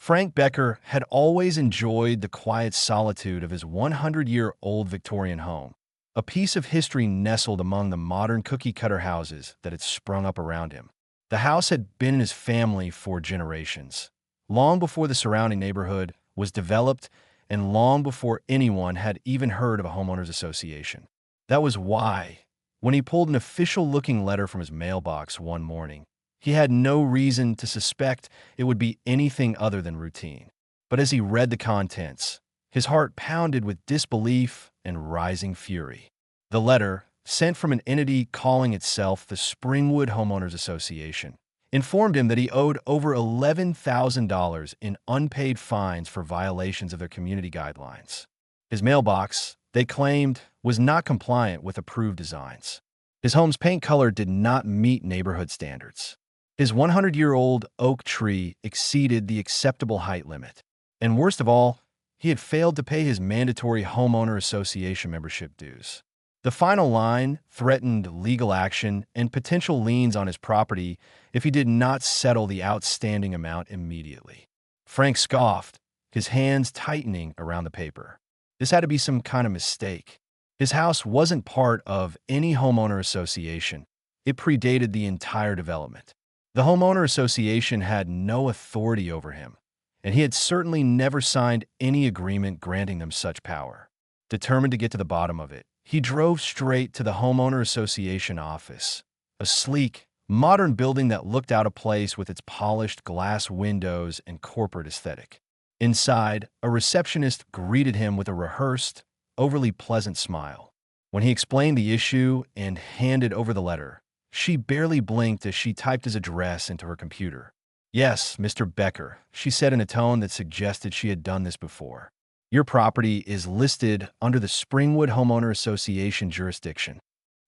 Frank Becker had always enjoyed the quiet solitude of his 100-year-old Victorian home, a piece of history nestled among the modern cookie-cutter houses that had sprung up around him. The house had been in his family for generations, long before the surrounding neighborhood was developed and long before anyone had even heard of a homeowners association. That was why, when he pulled an official-looking letter from his mailbox one morning, he had no reason to suspect it would be anything other than routine. But as he read the contents, his heart pounded with disbelief and rising fury. The letter, sent from an entity calling itself the Springwood Homeowners Association, informed him that he owed over $11,000 in unpaid fines for violations of their community guidelines. His mailbox, they claimed, was not compliant with approved designs. His home's paint color did not meet neighborhood standards. His 100-year-old oak tree exceeded the acceptable height limit. And worst of all, he had failed to pay his mandatory homeowner association membership dues. The final line threatened legal action and potential liens on his property if he did not settle the outstanding amount immediately. Frank scoffed, his hands tightening around the paper. This had to be some kind of mistake. His house wasn't part of any homeowner association. It predated the entire development. The homeowner association had no authority over him, and he had certainly never signed any agreement granting them such power. Determined to get to the bottom of it, he drove straight to the homeowner association office, a sleek, modern building that looked out of place with its polished glass windows and corporate aesthetic. Inside, a receptionist greeted him with a rehearsed, overly pleasant smile. When he explained the issue and handed over the letter, she barely blinked as she typed his address into her computer. "Yes, Mr. Becker," she said in a tone that suggested she had done this before. "Your property is listed under the Springwood Homeowner Association jurisdiction."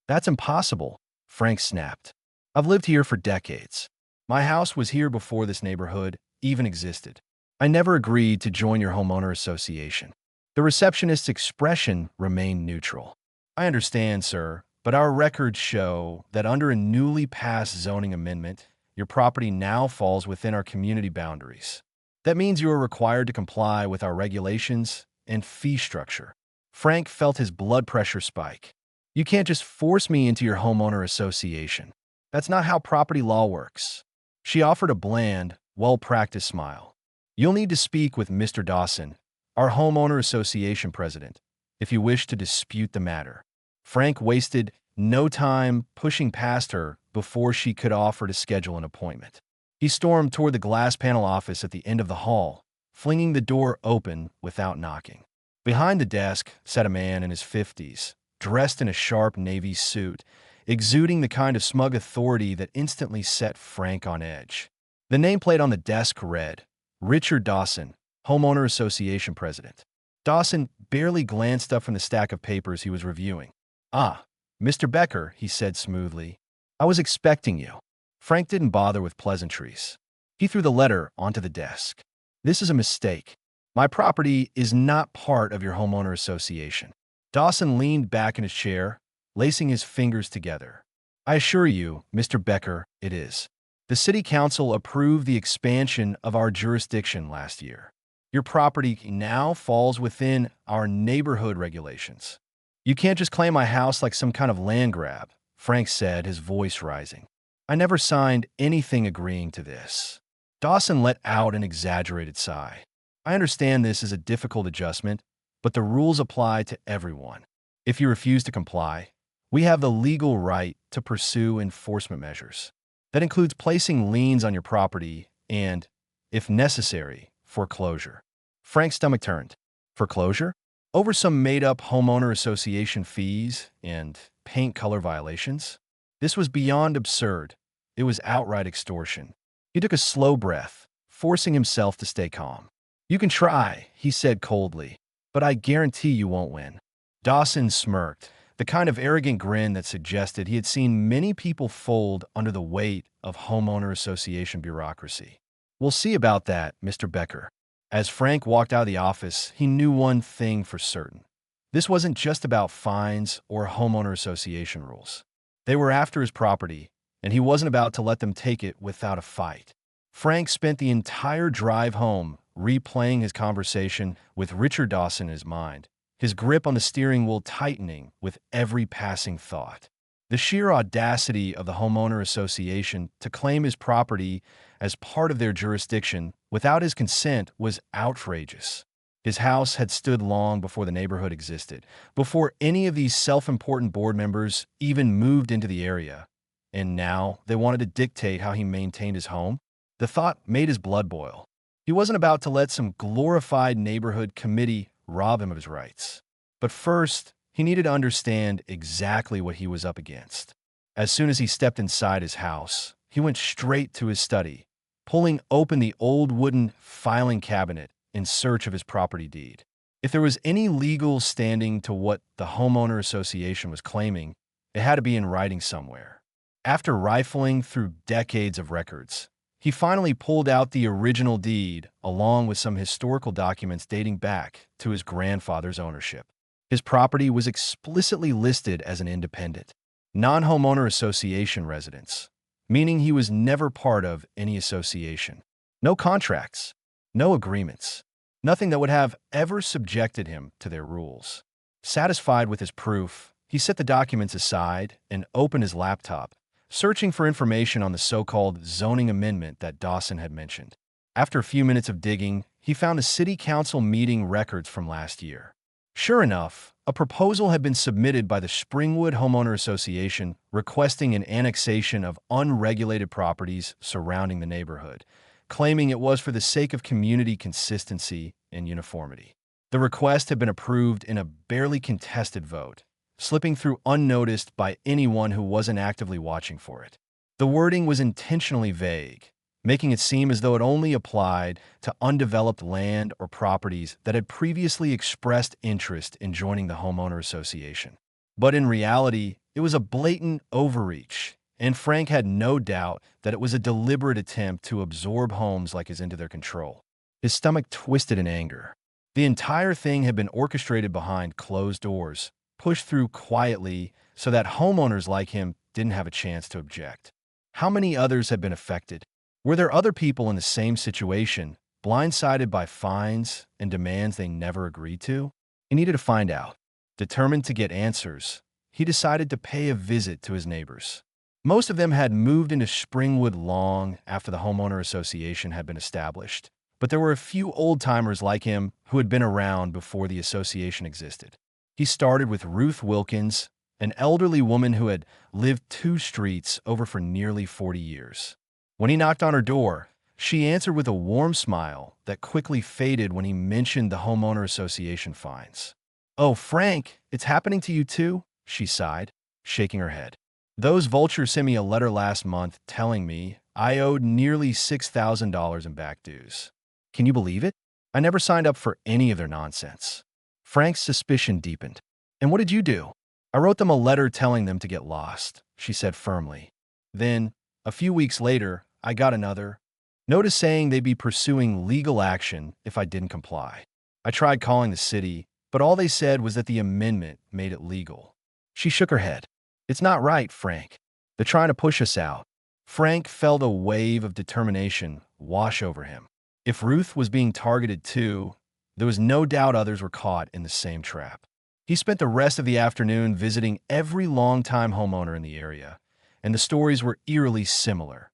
"That's impossible," Frank snapped. "I've lived here for decades. My house was here before this neighborhood even existed. I never agreed to join your homeowner association." The receptionist's expression remained neutral. "I understand, sir, but our records show that under a newly passed zoning amendment, your property now falls within our community boundaries. That means you are required to comply with our regulations and fee structure." Frank felt his blood pressure spike. "You can't just force me into your homeowner association. That's not how property law works." She offered a bland, well-practiced smile. "You'll need to speak with Mr. Dawson, our homeowner association president, if you wish to dispute the matter." Frank wasted no time pushing past her before she could offer to schedule an appointment. He stormed toward the glass panel office at the end of the hall, flinging the door open without knocking. Behind the desk sat a man in his 50s, dressed in a sharp navy suit, exuding the kind of smug authority that instantly set Frank on edge. The nameplate on the desk read, "Richard Dawson, Homeowner Association President." Dawson barely glanced up from the stack of papers he was reviewing. "Ah, Mr. Becker," he said smoothly. "I was expecting you." Frank didn't bother with pleasantries. He threw the letter onto the desk. "This is a mistake. My property is not part of your homeowner association." Dawson leaned back in his chair, lacing his fingers together. "I assure you, Mr. Becker, it is. The City Council approved the expansion of our jurisdiction last year. Your property now falls within our neighborhood regulations. You can't just claim my house like some kind of land grab," Frank said, his voice rising. "I never signed anything agreeing to this." Dawson let out an exaggerated sigh. "I understand this is a difficult adjustment, but the rules apply to everyone. If you refuse to comply, we have the legal right to pursue enforcement measures. That includes placing liens on your property and, if necessary, foreclosure." Frank's stomach turned. Foreclosure? Over some made-up homeowner association fees and paint color violations? This was beyond absurd. It was outright extortion. He took a slow breath, forcing himself to stay calm. "You can try," he said coldly, "but I guarantee you won't win." Dawson smirked, the kind of arrogant grin that suggested he had seen many people fold under the weight of homeowner association bureaucracy. "We'll see about that, Mr. Becker." As Frank walked out of the office, he knew one thing for certain. This wasn't just about fines or homeowner association rules. They were after his property, and he wasn't about to let them take it without a fight. Frank spent the entire drive home replaying his conversation with Richard Dawson in his mind, his grip on the steering wheel tightening with every passing thought. The sheer audacity of the homeowner association to claim his property as part of their jurisdiction without his consent was outrageous. His house had stood long before the neighborhood existed, before any of these self-important board members even moved into the area. And now they wanted to dictate how he maintained his home? The thought made his blood boil. He wasn't about to let some glorified neighborhood committee rob him of his rights. But first, he needed to understand exactly what he was up against. As soon as he stepped inside his house, he went straight to his study, pulling open the old wooden filing cabinet in search of his property deed. If there was any legal standing to what the homeowner association was claiming, it had to be in writing somewhere. After rifling through decades of records, he finally pulled out the original deed along with some historical documents dating back to his grandfather's ownership. His property was explicitly listed as an independent, non-homeowner association residence, meaning he was never part of any association. No contracts, no agreements, nothing that would have ever subjected him to their rules. Satisfied with his proof, he set the documents aside and opened his laptop, searching for information on the so-called zoning amendment that Dawson had mentioned. After a few minutes of digging, he found the city council meeting records from last year. Sure enough, a proposal had been submitted by the Springwood Homeowner Association requesting an annexation of unregulated properties surrounding the neighborhood, claiming it was for the sake of community consistency and uniformity. The request had been approved in a barely contested vote, slipping through unnoticed by anyone who wasn't actively watching for it. The wording was intentionally vague, making it seem as though it only applied to undeveloped land or properties that had previously expressed interest in joining the homeowner association. But in reality, it was a blatant overreach, and Frank had no doubt that it was a deliberate attempt to absorb homes like his into their control. His stomach twisted in anger. The entire thing had been orchestrated behind closed doors, pushed through quietly so that homeowners like him didn't have a chance to object. How many others had been affected? Were there other people in the same situation, blindsided by fines and demands they never agreed to? He needed to find out. Determined to get answers, he decided to pay a visit to his neighbors. Most of them had moved into Springwood long after the homeowner association had been established, but there were a few old-timers like him who had been around before the association existed. He started with Ruth Wilkins, an elderly woman who had lived 2 streets over for nearly 40 years. When he knocked on her door, she answered with a warm smile that quickly faded when he mentioned the homeowner association fines. "Oh, Frank, it's happening to you too?" she sighed, shaking her head. "Those vultures sent me a letter last month telling me I owed nearly $6,000 in back dues. Can you believe it? I never signed up for any of their nonsense." Frank's suspicion deepened. "And what did you do?" "I wrote them a letter telling them to get lost," she said firmly. "Then, a few weeks later, I got another notice saying they'd be pursuing legal action if I didn't comply. I tried calling the city, but all they said was that the amendment made it legal." She shook her head. "It's not right, Frank. They're trying to push us out." Frank felt a wave of determination wash over him. If Ruth was being targeted too, there was no doubt others were caught in the same trap. He spent the rest of the afternoon visiting every longtime homeowner in the area, and the stories were eerily similar.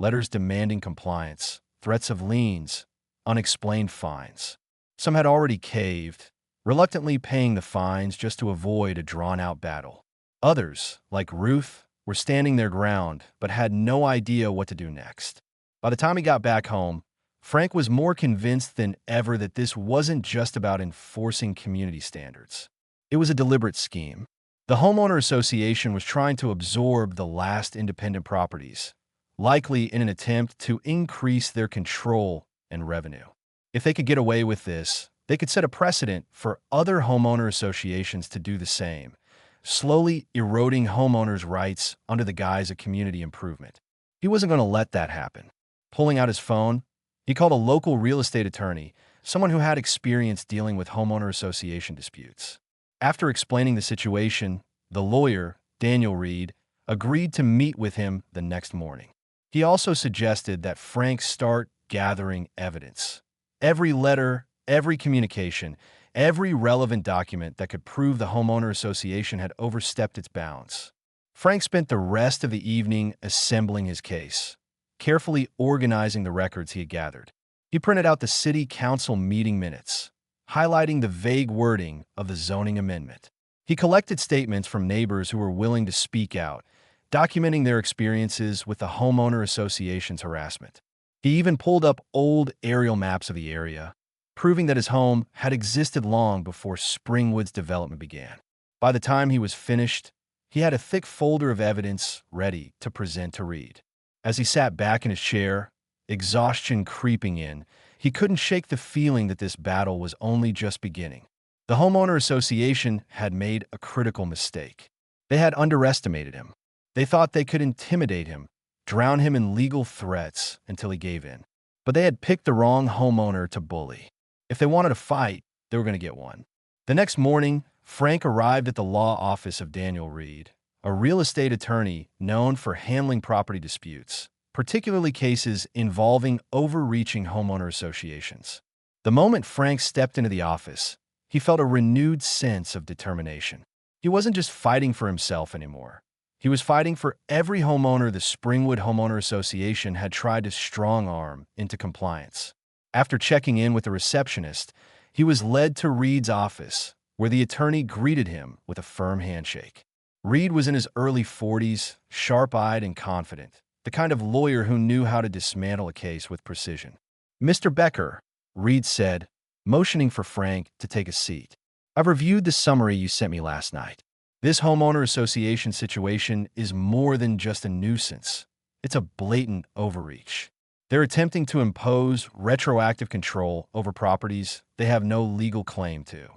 Letters demanding compliance, threats of liens, unexplained fines. Some had already caved, reluctantly paying the fines just to avoid a drawn-out battle. Others, like Ruth, were standing their ground but had no idea what to do next. By the time he got back home, Frank was more convinced than ever that this wasn't just about enforcing community standards. It was a deliberate scheme. The homeowner association was trying to absorb the last independent properties, likely in an attempt to increase their control and revenue. If they could get away with this, they could set a precedent for other homeowner associations to do the same, slowly eroding homeowners' rights under the guise of community improvement. He wasn't going to let that happen. Pulling out his phone, he called a local real estate attorney, someone who had experience dealing with homeowner association disputes. After explaining the situation, the lawyer, Daniel Reed, agreed to meet with him the next morning. He also suggested that Frank start gathering evidence, Every letter, every communication, every relevant document that could prove the homeowner association had overstepped its bounds. Frank spent the rest of the evening assembling his case, carefully organizing the records he had gathered. He printed out the city council meeting minutes, highlighting the vague wording of the zoning amendment. He collected statements from neighbors who were willing to speak out, documenting their experiences with the homeowner association's harassment. He even pulled up old aerial maps of the area, proving that his home had existed long before Springwood's development began. By the time he was finished, he had a thick folder of evidence ready to present to Reed. As he sat back in his chair, exhaustion creeping in, he couldn't shake the feeling that this battle was only just beginning. The homeowner association had made a critical mistake. They had underestimated him. They thought they could intimidate him, drown him in legal threats until he gave in. But they had picked the wrong homeowner to bully. If they wanted a fight, they were going to get one. The next morning, Frank arrived at the law office of Daniel Reed, a real estate attorney known for handling property disputes, particularly cases involving overreaching homeowner associations. The moment Frank stepped into the office, he felt a renewed sense of determination. He wasn't just fighting for himself anymore. He was fighting for every homeowner the Springwood Homeowner Association had tried to strong-arm into compliance. After checking in with the receptionist, he was led to Reed's office, where the attorney greeted him with a firm handshake. Reed was in his early 40s, sharp-eyed and confident, the kind of lawyer who knew how to dismantle a case with precision. "Mr. Becker," Reed said, motioning for Frank to take a seat. "I've reviewed the summary you sent me last night. This homeowner association situation is more than just a nuisance. It's a blatant overreach. They're attempting to impose retroactive control over properties they have no legal claim to.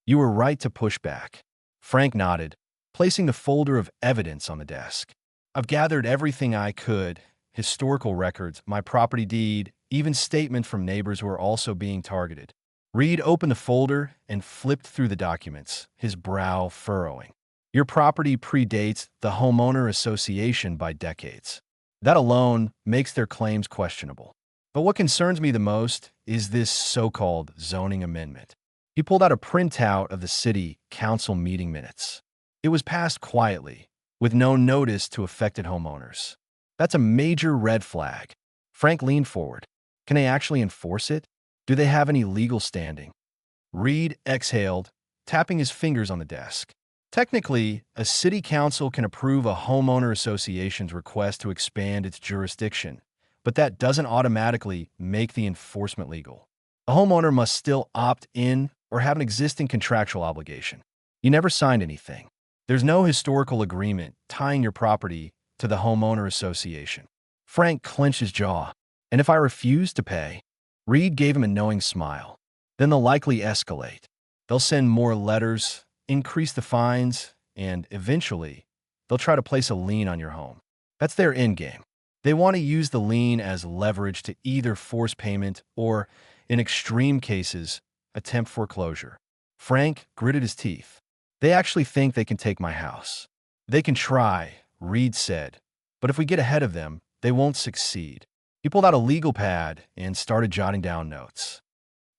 You were right to push back." Frank nodded, placing the folder of evidence on the desk. "I've gathered everything I could: historical records, my property deed, even statements from neighbors who are also being targeted." Reed opened the folder and flipped through the documents, his brow furrowing. "Your property predates the homeowner association by decades. That alone makes their claims questionable. But what concerns me the most is this so-called zoning amendment." He pulled out a printout of the city council meeting minutes. It was passed quietly, with no notice to affected homeowners. "That's a major red flag." Frank leaned forward. "Can they actually enforce it? Do they have any legal standing?" Reed exhaled, tapping his fingers on the desk. "Technically, a city council can approve a homeowner association's request to expand its jurisdiction, but that doesn't automatically make the enforcement legal. A homeowner must still opt in or have an existing contractual obligation. You never signed anything. There's no historical agreement tying your property to the homeowner association." Frank clenched his jaw. "And if I refuse to pay?" Reed gave him a knowing smile. "Then they'll likely escalate. They'll send more letters, increase the fines, and eventually, they'll try to place a lien on your home. That's their endgame. They want to use the lien as leverage to either force payment or, in extreme cases, attempt foreclosure." Frank gritted his teeth. "They actually think they can take my house." "They can try," Reed said, "but if we get ahead of them, they won't succeed." He pulled out a legal pad and started jotting down notes.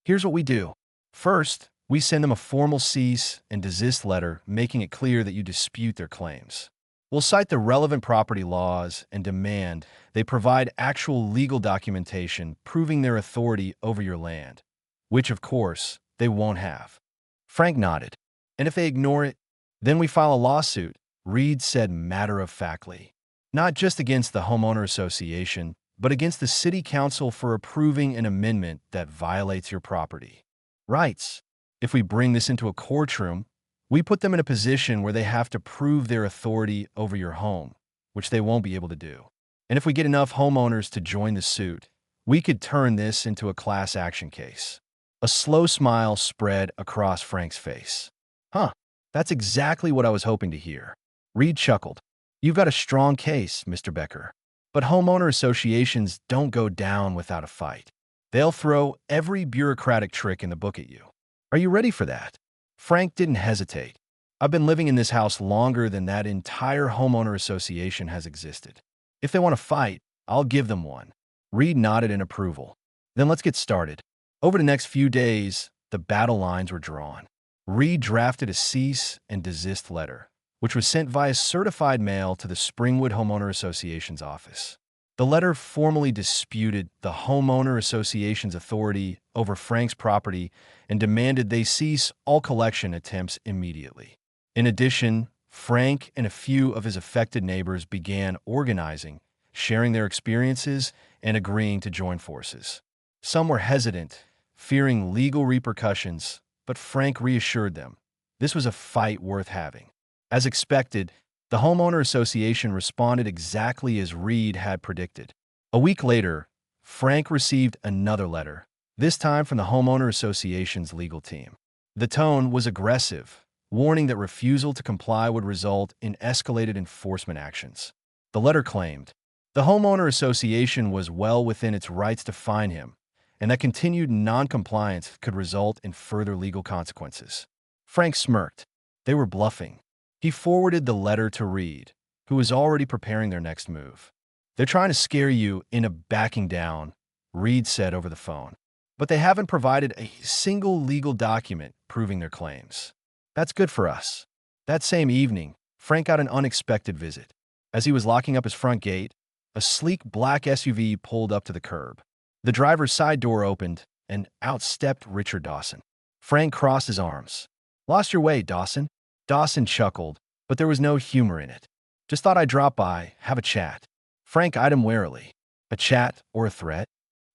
"Here's what we do. First, we send them a formal cease and desist letter making it clear that you dispute their claims. We'll cite the relevant property laws and demand they provide actual legal documentation proving their authority over your land, which, of course, they won't have." Frank nodded. "And if they ignore it, then we file a lawsuit," Reed said matter-of-factly. "Not just against the homeowner association, but against the city council for approving an amendment that violates your property rights. If we bring this into a courtroom, we put them in a position where they have to prove their authority over your home, which they won't be able to do. And if we get enough homeowners to join the suit, we could turn this into a class action case." A slow smile spread across Frank's face. "Huh, that's exactly what I was hoping to hear." Reed chuckled. "You've got a strong case, Mr. Becker. But homeowner associations don't go down without a fight. They'll throw every bureaucratic trick in the book at you. Are you ready for that?" Frank didn't hesitate. "I've been living in this house longer than that entire homeowner association has existed. If they want to fight, I'll give them one." Reed nodded in approval. "Then let's get started." Over the next few days, the battle lines were drawn. Reed drafted a cease and desist letter, which was sent via certified mail to the Springwood Homeowner Association's office. The letter formally disputed the Homeowner Association's authority over Frank's property and demanded they cease all collection attempts immediately. In addition, Frank and a few of his affected neighbors began organizing, sharing their experiences, and agreeing to join forces. Some were hesitant, fearing legal repercussions, but Frank reassured them this was a fight worth having. As expected, the Homeowner Association responded exactly as Reed had predicted. A week later, Frank received another letter, this time from the Homeowner Association's legal team. The tone was aggressive, warning that refusal to comply would result in escalated enforcement actions. The letter claimed the Homeowner Association was well within its rights to fine him, and that continued non-compliance could result in further legal consequences. Frank smirked. They were bluffing. He forwarded the letter to Reed, who was already preparing their next move. They're trying to scare you into backing down, Reed said over the phone. But they haven't provided a single legal document proving their claims. That's good for us. That same evening, Frank got an unexpected visit. As he was locking up his front gate, a sleek black SUV pulled up to the curb. The driver's side door opened, and out stepped Richard Dawson. Frank crossed his arms. "Lost your way, Dawson." Dawson chuckled, but there was no humor in it. "Just thought I'd drop by, have a chat." Frank eyed him warily. "A chat or a threat?"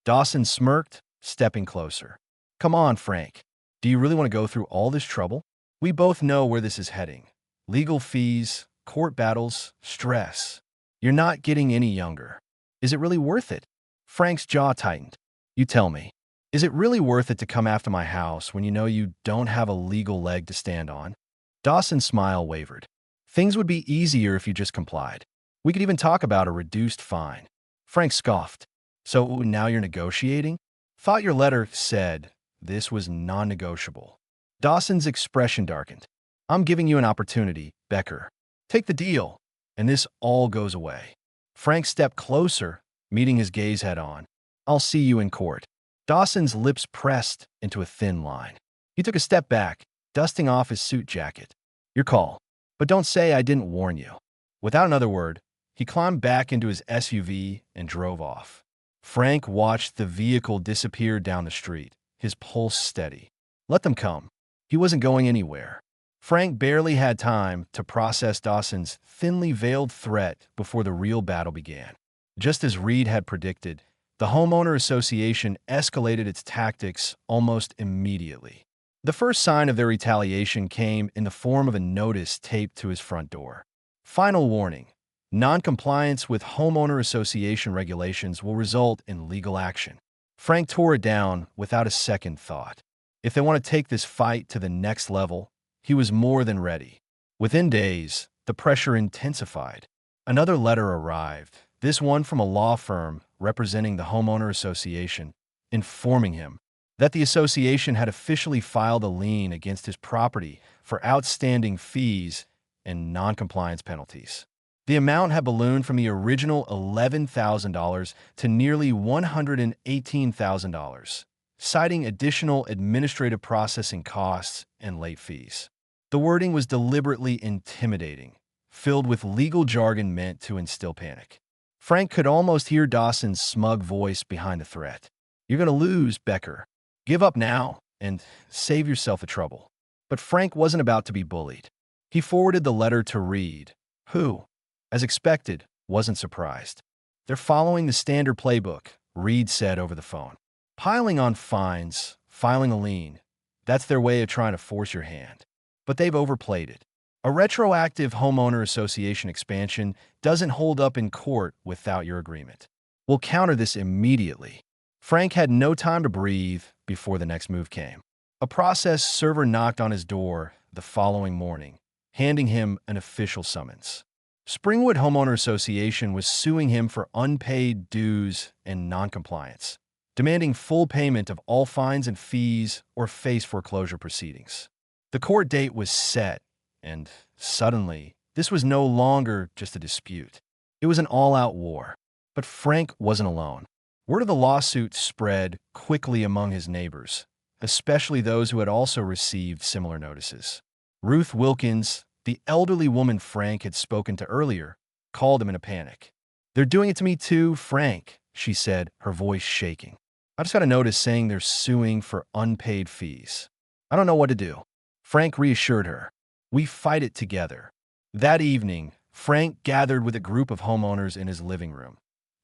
Dawson smirked, stepping closer. "Come on, Frank. Do you really want to go through all this trouble? We both know where this is heading. Legal fees, court battles, stress. You're not getting any younger. Is it really worth it?" Frank's jaw tightened. "You tell me. Is it really worth it to come after my house when you know you don't have a legal leg to stand on?" Dawson's smile wavered. "Things would be easier if you just complied. We could even talk about a reduced fine." Frank scoffed. "So now you're negotiating?" "Thought your letter said this was non-negotiable." Dawson's expression darkened. "I'm giving you an opportunity, Becker. Take the deal, and this all goes away." Frank stepped closer, meeting his gaze head-on. "I'll see you in court." Dawson's lips pressed into a thin line. He took a step back, dusting off his suit jacket. "Your call. But don't say I didn't warn you." Without another word, he climbed back into his SUV and drove off. Frank watched the vehicle disappear down the street, his pulse steady. Let them come. He wasn't going anywhere. Frank barely had time to process Dawson's thinly veiled threat before the real battle began. Just as Reed had predicted, the Homeowner Association escalated its tactics almost immediately. The first sign of their retaliation came in the form of a notice taped to his front door. Final warning: non-compliance with Homeowner Association regulations will result in legal action. Frank tore it down without a second thought. If they want to take this fight to the next level, he was more than ready. Within days, the pressure intensified. Another letter arrived, this one from a law firm representing the Homeowner Association, informing him that the association had officially filed a lien against his property for outstanding fees and non-compliance penalties. The amount had ballooned from the original $11,000 to nearly $118,000, citing additional administrative processing costs and late fees. The wording was deliberately intimidating, filled with legal jargon meant to instill panic. Frank could almost hear Dawson's smug voice behind the threat. "You're going to lose, Becker. Give up now and save yourself the trouble." But Frank wasn't about to be bullied. He forwarded the letter to Reed, who, as expected, wasn't surprised. "They're following the standard playbook," Reed said over the phone. "Piling on fines, filing a lien. That's their way of trying to force your hand. But they've overplayed it. A retroactive Homeowner Association expansion doesn't hold up in court without your agreement. We'll counter this immediately." Frank had no time to breathe before the next move came. A process server knocked on his door the following morning, handing him an official summons. Springwood Homeowner Association was suing him for unpaid dues and noncompliance, demanding full payment of all fines and fees or face foreclosure proceedings. The court date was set, and suddenly, this was no longer just a dispute. It was an all-out war. But Frank wasn't alone. Word of the lawsuit spread quickly among his neighbors, especially those who had also received similar notices. Ruth Wilkins, the elderly woman Frank had spoken to earlier, called him in a panic. "They're doing it to me too, Frank," she said, her voice shaking. "I just got a notice saying they're suing for unpaid fees. I don't know what to do." Frank reassured her. "We fight it together." That evening, Frank gathered with a group of homeowners in his living room.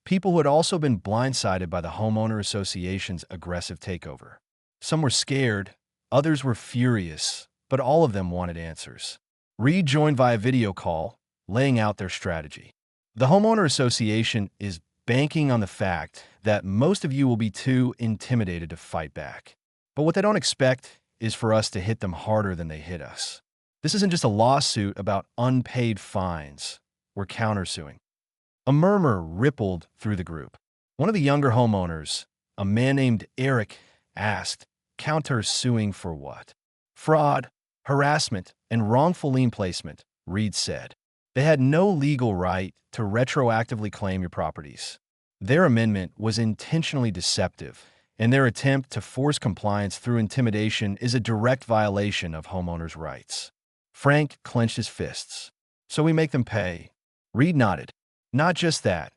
People who had also been blindsided by the homeowner association's aggressive takeover. Some were scared, others were furious, but all of them wanted answers. Reed joined via video call, laying out their strategy. The homeowner association is banking on the fact that most of you will be too intimidated to fight back. But what they don't expect is for us to hit them harder than they hit us. This isn't just a lawsuit about unpaid fines. We're countersuing. A murmur rippled through the group. One of the younger homeowners, a man named Eric, asked, "Countersuing for what?" "Fraud, harassment, and wrongful lien placement," Reed said. "They had no legal right to retroactively claim your properties. Their amendment was intentionally deceptive, and their attempt to force compliance through intimidation is a direct violation of homeowners' rights." Frank clenched his fists. "So we make them pay?" Reed nodded. "Not just that.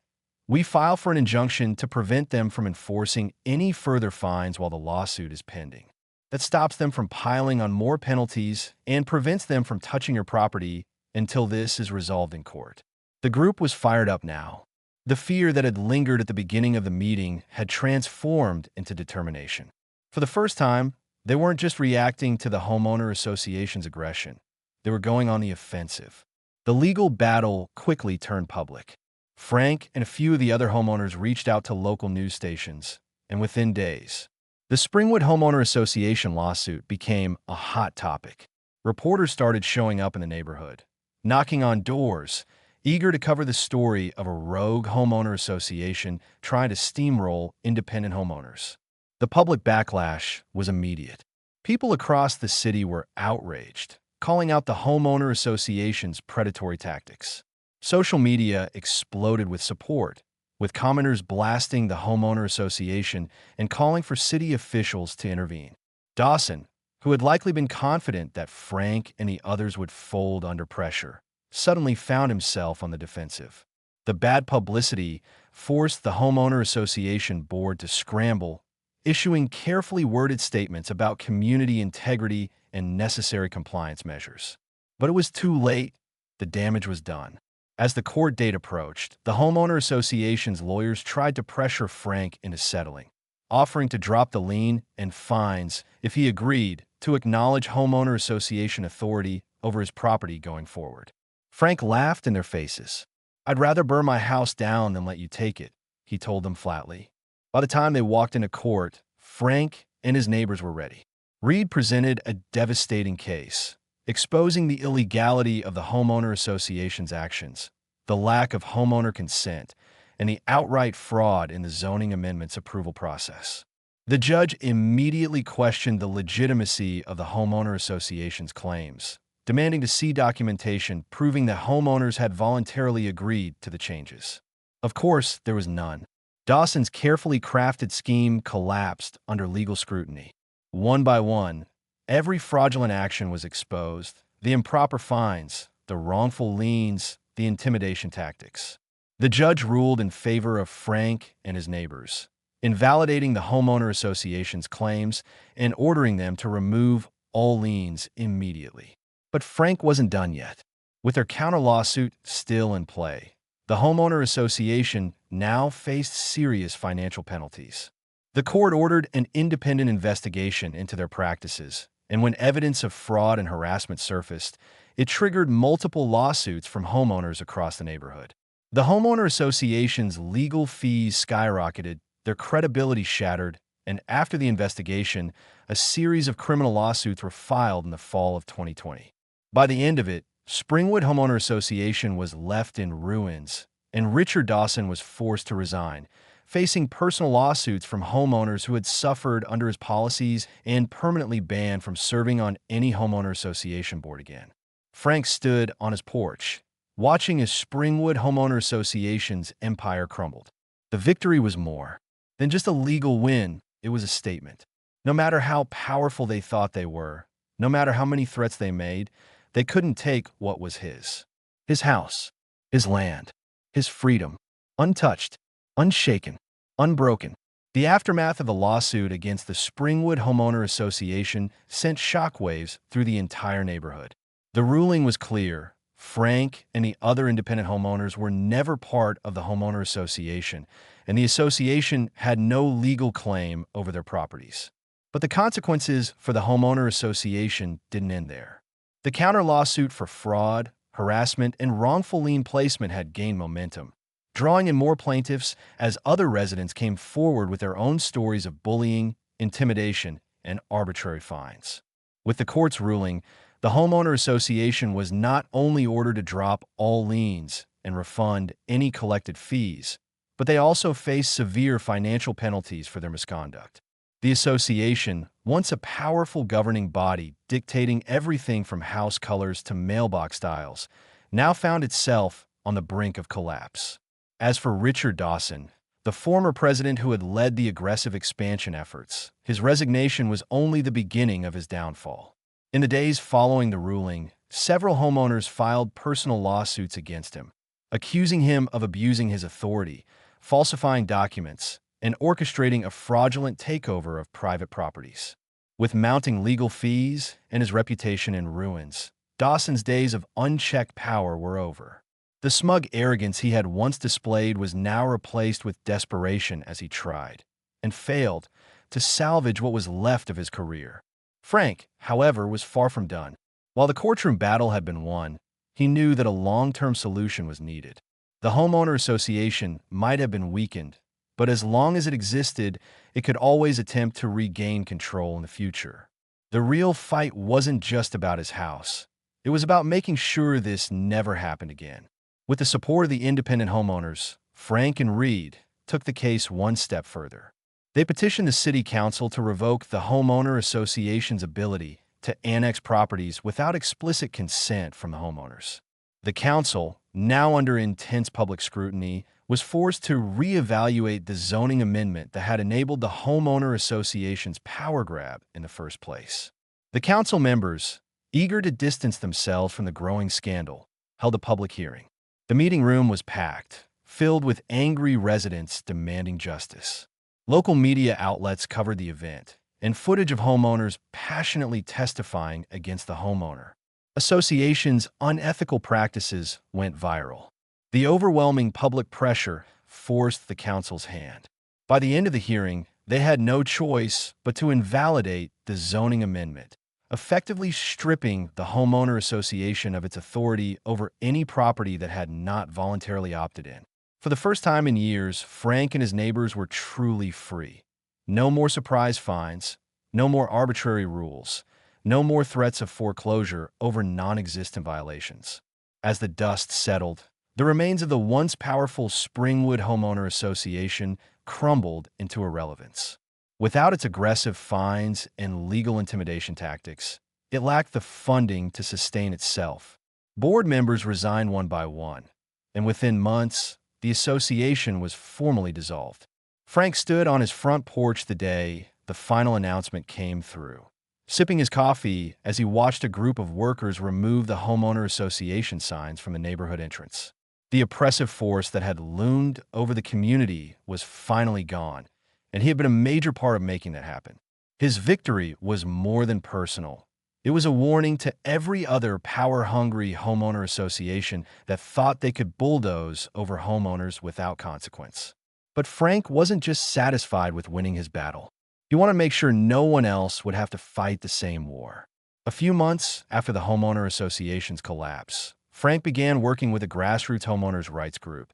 We file for an injunction to prevent them from enforcing any further fines while the lawsuit is pending. That stops them from piling on more penalties and prevents them from touching your property until this is resolved in court." The group was fired up now. The fear that had lingered at the beginning of the meeting had transformed into determination. For the first time, they weren't just reacting to the homeowner association's aggression. They were going on the offensive. The legal battle quickly turned public. Frank and a few of the other homeowners reached out to local news stations, and within days, the Springwood Homeowner Association lawsuit became a hot topic. Reporters started showing up in the neighborhood, knocking on doors, eager to cover the story of a rogue homeowner association trying to steamroll independent homeowners. The public backlash was immediate. People across the city were outraged, calling out the homeowner association's predatory tactics. Social media exploded with support, with commenters blasting the homeowner association and calling for city officials to intervene. Dawson, who had likely been confident that Frank and the others would fold under pressure, suddenly found himself on the defensive. The bad publicity forced the homeowner association board to scramble, issuing carefully worded statements about community integrity and necessary compliance measures. But it was too late. The damage was done. As the court date approached, the homeowner association's lawyers tried to pressure Frank into settling, offering to drop the lien and fines if he agreed to acknowledge homeowner association authority over his property going forward. Frank laughed in their faces. "I'd rather burn my house down than let you take it," he told them flatly. By the time they walked into court, Frank and his neighbors were ready. Reed presented a devastating case, exposing the illegality of the homeowner association's actions, the lack of homeowner consent, and the outright fraud in the zoning amendments approval process. The judge immediately questioned the legitimacy of the homeowner association's claims, demanding to see documentation proving that homeowners had voluntarily agreed to the changes. Of course, there was none. Dawson's carefully crafted scheme collapsed under legal scrutiny. One by one, every fraudulent action was exposed: the improper fines, the wrongful liens, the intimidation tactics. The judge ruled in favor of Frank and his neighbors, invalidating the homeowner association's claims and ordering them to remove all liens immediately. But Frank wasn't done yet. With their counter-lawsuit still in play, the homeowner association now faced serious financial penalties. The court ordered an independent investigation into their practices, and when evidence of fraud and harassment surfaced, it triggered multiple lawsuits from homeowners across the neighborhood. The homeowner association's legal fees skyrocketed, their credibility shattered, and after the investigation, a series of criminal lawsuits were filed in the fall of 2020. By the end of it, Springwood Homeowner Association was left in ruins, and Richard Dawson was forced to resign, facing personal lawsuits from homeowners who had suffered under his policies and permanently banned from serving on any homeowner association board again. Frank stood on his porch, watching as Springwood Homeowner Association's empire crumbled. The victory was more. than just a legal win. It was a statement. No matter how powerful they thought they were, no matter how many threats they made, they couldn't take what was his. His house, his land, his freedom, untouched, unshaken, unbroken. The aftermath of the lawsuit against the Springwood Homeowner Association sent shockwaves through the entire neighborhood. The ruling was clear. Frank and the other independent homeowners were never part of the homeowner association, and the association had no legal claim over their properties. But the consequences for the homeowner association didn't end there. The counter lawsuit for fraud, harassment, and wrongful lien placement had gained momentum, drawing in more plaintiffs as other residents came forward with their own stories of bullying, intimidation, and arbitrary fines. With the court's ruling, the homeowner association was not only ordered to drop all liens and refund any collected fees, but they also faced severe financial penalties for their misconduct. The association, once a powerful governing body dictating everything from house colors to mailbox styles, now found itself on the brink of collapse. As for Richard Dawson, the former president who had led the aggressive expansion efforts, his resignation was only the beginning of his downfall. In the days following the ruling, several homeowners filed personal lawsuits against him, accusing him of abusing his authority, falsifying documents, and orchestrating a fraudulent takeover of private properties. With mounting legal fees and his reputation in ruins, Dawson's days of unchecked power were over. The smug arrogance he had once displayed was now replaced with desperation as he tried, and failed, to salvage what was left of his career. Frank, however, was far from done. While the courtroom battle had been won, he knew that a long-term solution was needed. The homeowner association might have been weakened, but as long as it existed, it could always attempt to regain control in the future. The real fight wasn't just about his house. It was about making sure this never happened again. With the support of the independent homeowners, Frank and Reed took the case one step further. They petitioned the city council to revoke the homeowner association's ability to annex properties without explicit consent from the homeowners. The council, now under intense public scrutiny, was forced to reevaluate the zoning amendment that had enabled the homeowner association's power grab in the first place. The council members, eager to distance themselves from the growing scandal, held a public hearing. The meeting room was packed, filled with angry residents demanding justice. Local media outlets covered the event, and footage of homeowners passionately testifying against the homeowner association's unethical practices went viral. The overwhelming public pressure forced the council's hand. By the end of the hearing, they had no choice but to invalidate the zoning amendment, effectively stripping the homeowner association of its authority over any property that had not voluntarily opted in. For the first time in years, Frank and his neighbors were truly free. No more surprise fines, no more arbitrary rules, no more threats of foreclosure over non-existent violations. As the dust settled, the remains of the once powerful Springwood Homeowner Association crumbled into irrelevance. Without its aggressive fines and legal intimidation tactics, it lacked the funding to sustain itself. Board members resigned one by one, and within months, the association was formally dissolved. Frank stood on his front porch the day the final announcement came through, sipping his coffee as he watched a group of workers remove the homeowner association signs from the neighborhood entrance. The oppressive force that had loomed over the community was finally gone, and he had been a major part of making that happen. His victory was more than personal. It was a warning to every other power-hungry homeowner association that thought they could bulldoze over homeowners without consequence. But Frank wasn't just satisfied with winning his battle. He wanted to make sure no one else would have to fight the same war. A few months after the homeowner association's collapse, Frank began working with a grassroots homeowners' rights group,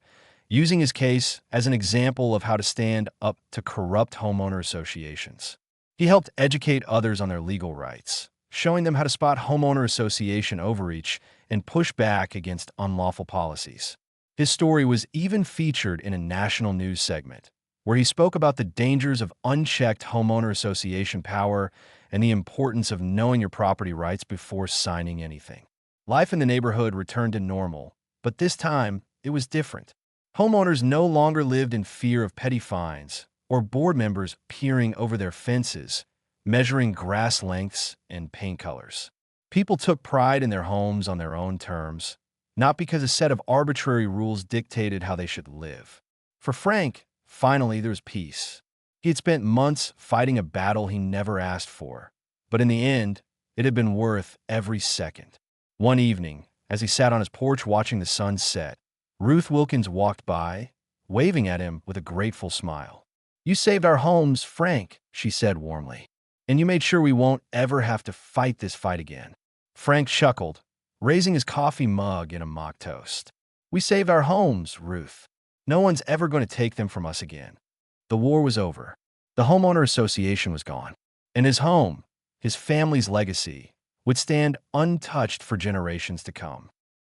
using his case as an example of how to stand up to corrupt homeowner associations. He helped educate others on their legal rights, showing them how to spot homeowner association overreach and push back against unlawful policies. His story was even featured in a national news segment, where he spoke about the dangers of unchecked homeowner association power and the importance of knowing your property rights before signing anything. Life in the neighborhood returned to normal, but this time it was different. Homeowners no longer lived in fear of petty fines or board members peering over their fences, measuring grass lengths and paint colors. People took pride in their homes on their own terms, not because a set of arbitrary rules dictated how they should live. For Frank, finally there was peace. He had spent months fighting a battle he never asked for, but in the end, it had been worth every second. One evening, as he sat on his porch watching the sun set, Ruth Wilkins walked by, waving at him with a grateful smile. "You saved our homes, Frank," she said warmly, "and you made sure we won't ever have to fight this fight again." Frank chuckled, raising his coffee mug in a mock toast. "We saved our homes, Ruth. No one's ever going to take them from us again." The war was over. The homeowner association was gone. And his home, his family's legacy, would stand untouched for generations to come.